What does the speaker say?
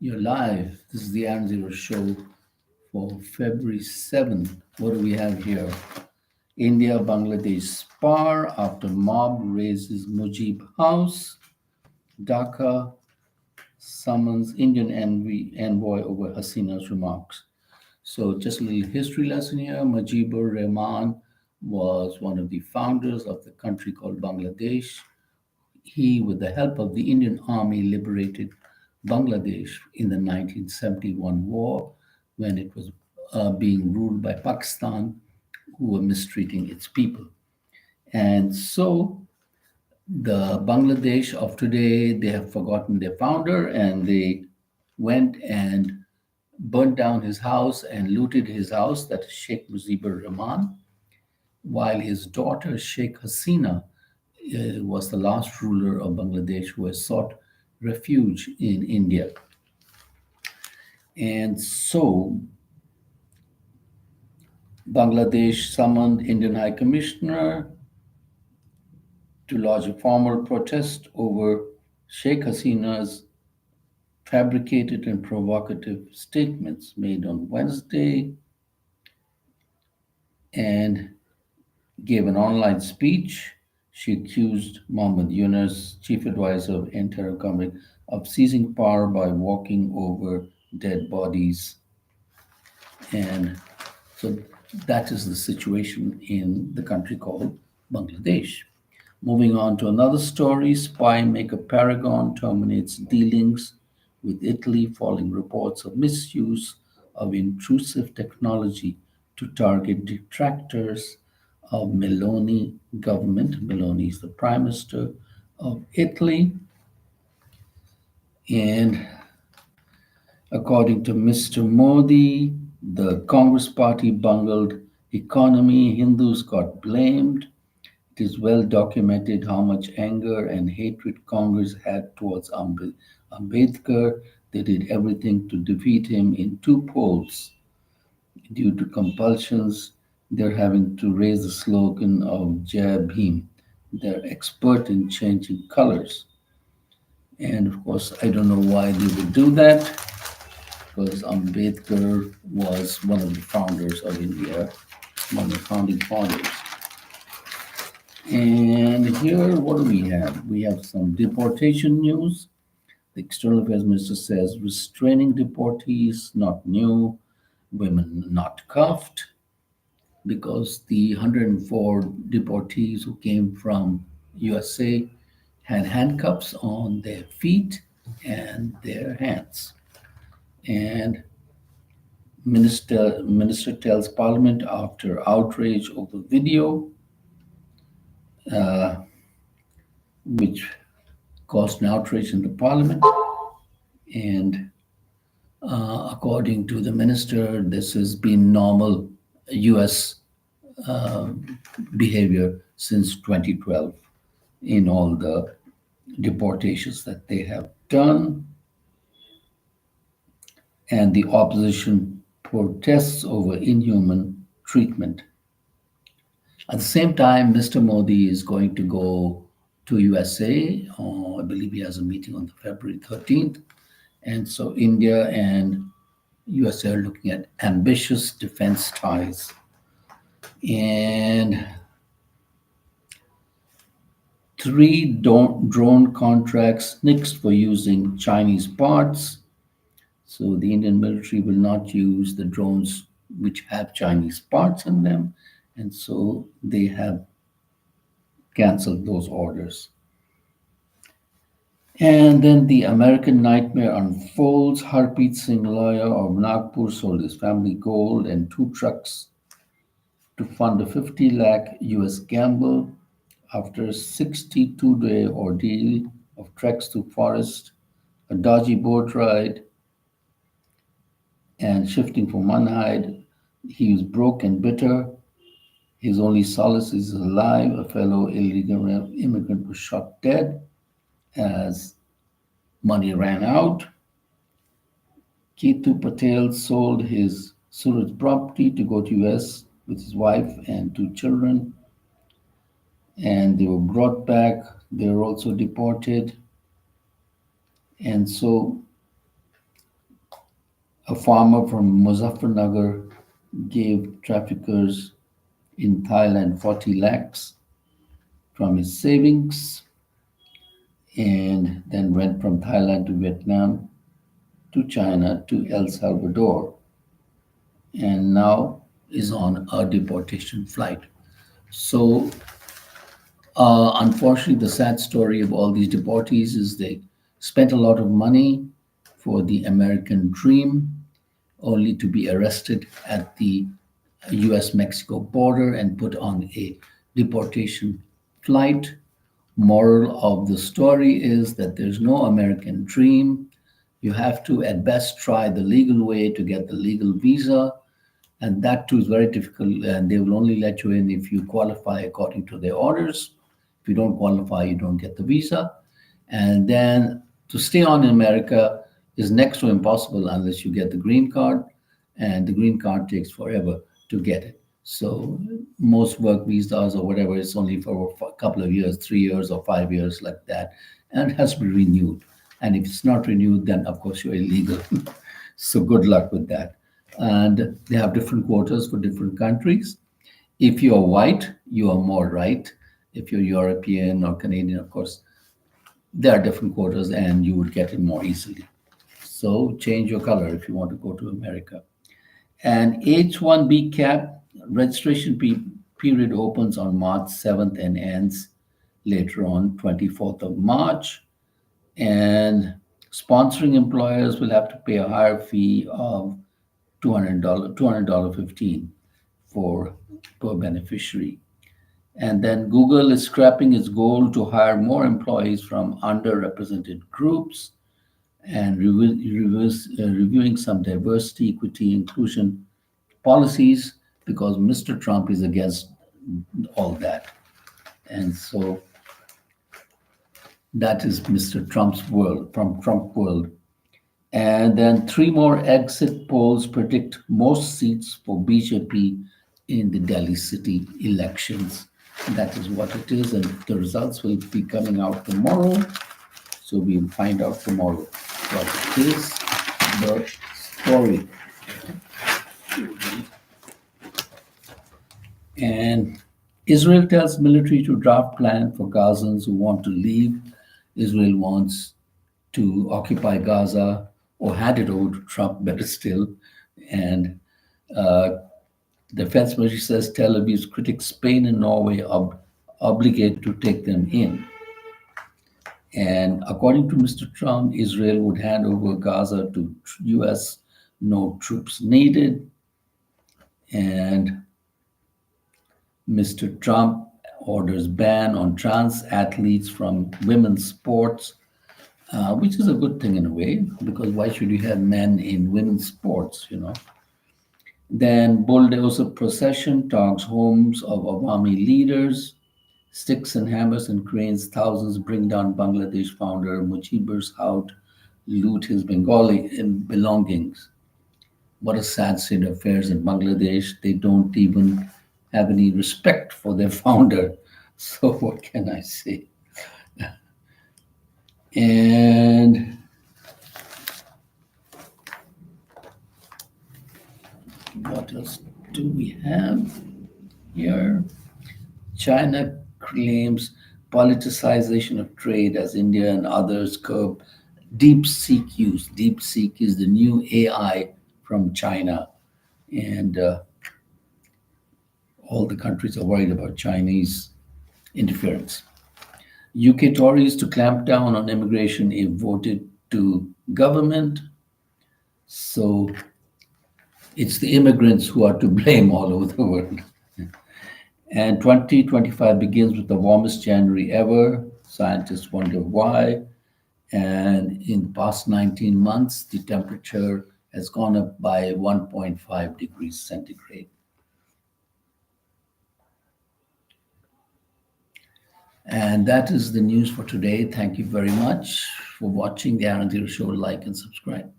You're live. This is the aaronzero show for February 7th. What do we have here? India Bangladesh spar after mob raises Mujib house. Dhaka summons Indian envoy over Hasina's remarks. So, just a little history lesson here. Mujibur Rahman was one of the founders of the country called Bangladesh. He, with the help of the Indian Army, liberated Bangladesh in the 1971 war when it was being ruled by Pakistan, who were mistreating its people. And so the Bangladesh of today, they have forgotten their founder and they went and burnt down his house and looted his house, that is Sheikh Mujibur Rahman, while his daughter Sheikh Hasina was the last ruler of Bangladesh who has sought refuge in India. And so Bangladesh summoned Indian High Commissioner to lodge a formal protest over Sheikh Hasina's fabricated and provocative statements made on Wednesday and gave an online speech. She accused Mohammed Yunus, chief advisor of anti-terror government, of seizing power by walking over dead bodies. And so that is the situation in the country called Bangladesh. Moving on to another story, spy maker Paragon terminates dealings with Italy following reports of misuse of intrusive technology to target detractors of Meloni government. Meloni is the prime minister of Italy. And according to Mr. Modi, the Congress party bungled economy. Hindus got blamed. It is well documented how much anger and hatred Congress had towards Ambedkar. They did everything to defeat him in two polls. Due to compulsions, they're having to raise the slogan of Jai Bhim. They're expert in changing colors. And of course, I don't know why they would do that, because Ambedkar was one of the founders of India, one of the founding fathers. And here, what do we have? We have some deportation news. The External Affairs Minister says restraining deportees not new, women not cuffed, because the 104 deportees who came from USA had handcuffs on their feet and their hands. And minister tells Parliament after outrage over video, which caused an outrage in the Parliament. And according to the minister, this has been normal US behavior since 2012 in all the deportations that they have done. And the opposition protests over inhuman treatment. At the same time, Mr. Modi is going to go to USA. I believe he has a meeting on February 13th. And so India and USA are looking at ambitious defense ties. And three drone contracts nixed for using Chinese parts. So the Indian military will not use the drones which have Chinese parts in them. And so they have canceled those orders. And then the American nightmare unfolds. Harpreet Singh, lawyer of Nagpur, sold his family gold and two trucks to fund a 50 lakh US gamble after a 62-day ordeal of treks through forest, a dodgy boat ride, and shifting from one hide. He was broke and bitter. His only solace is alive. A fellow illegal immigrant was shot dead as money ran out. Ketu Patel sold his Surat property to go to US with his wife and two children. And they were brought back. They were also deported. And so A farmer from Muzaffarnagar gave traffickers in Thailand 40 lakhs from his savings and then went from Thailand to Vietnam to China to El Salvador and now is on a deportation flight. So, unfortunately, the sad story of all these deportees is they spent a lot of money for the American dream only to be arrested at the US Mexico border and put on a deportation flight. Moral of the story is that there's no American dream. You have to, at best, try the legal way to get the legal visa, and that too is very difficult. And they will only let you in if you qualify according to their orders. If you don't qualify, you don't get the visa. And then to stay on in America is next to impossible unless you get the green card, and the green card takes forever to get it. So most work visas or whatever is only for a couple of years, 3 years or 5 years like that, and it has to be renewed. And if it's not renewed, then of course you're illegal. So good luck with that. And they have different quotas for different countries. If you're white, you are more right. If you're European or Canadian, of course, there are different quotas and you would get it more easily. So change your color if you want to go to America. And H-1B cap registration period opens on March 7th and ends later on 24th of March. And sponsoring employers will have to pay a higher fee of $200, 15 for per beneficiary. And then Google is scrapping its goal to hire more employees from underrepresented groups and reviewing some diversity, equity, inclusion policies because Mr. Trump is against all that. And so that is Mr. Trump's world, from Trump world. And then three more exit polls predict most seats for BJP in the Delhi city elections. That is what it is, and the results will be coming out tomorrow. So we'll find out tomorrow what is the story. And Israel tells military to draft plan for Gazans who want to leave. Israel wants to occupy Gaza or hand it over to Trump, better still. And the defense ministry says Tel Aviv's critics Spain and Norway are obligated to take them in. And according to Mr. Trump, Israel would hand over Gaza to US, no troops needed. And Mr. Trump orders ban on trans athletes from women's sports, which is a good thing in a way, because why should you have men in women's sports, you know? Then bulldozer procession talks homes of Awami leaders, sticks and hammers and cranes, thousands bring down Bangladesh founder Mujibur's house, loot his Bengali belongings. What a sad state of affairs in Bangladesh. They don't even have any respect for their founder. So what can I say? And what else do we have here? China claims politicization of trade as India and others curb DeepSeek use. DeepSeek is the new AI from China, and all the countries are worried about Chinese interference. UK Tories to clamp down on immigration if voted to government. So it's the immigrants who are to blame all over the world. And 2025 begins with the warmest January ever. Scientists wonder why. And in the past 19 months, the temperature has gone up by 1.5 degrees centigrade. And that is the news for today. Thank you very much for watching the Aaron Zero Show. Like and subscribe.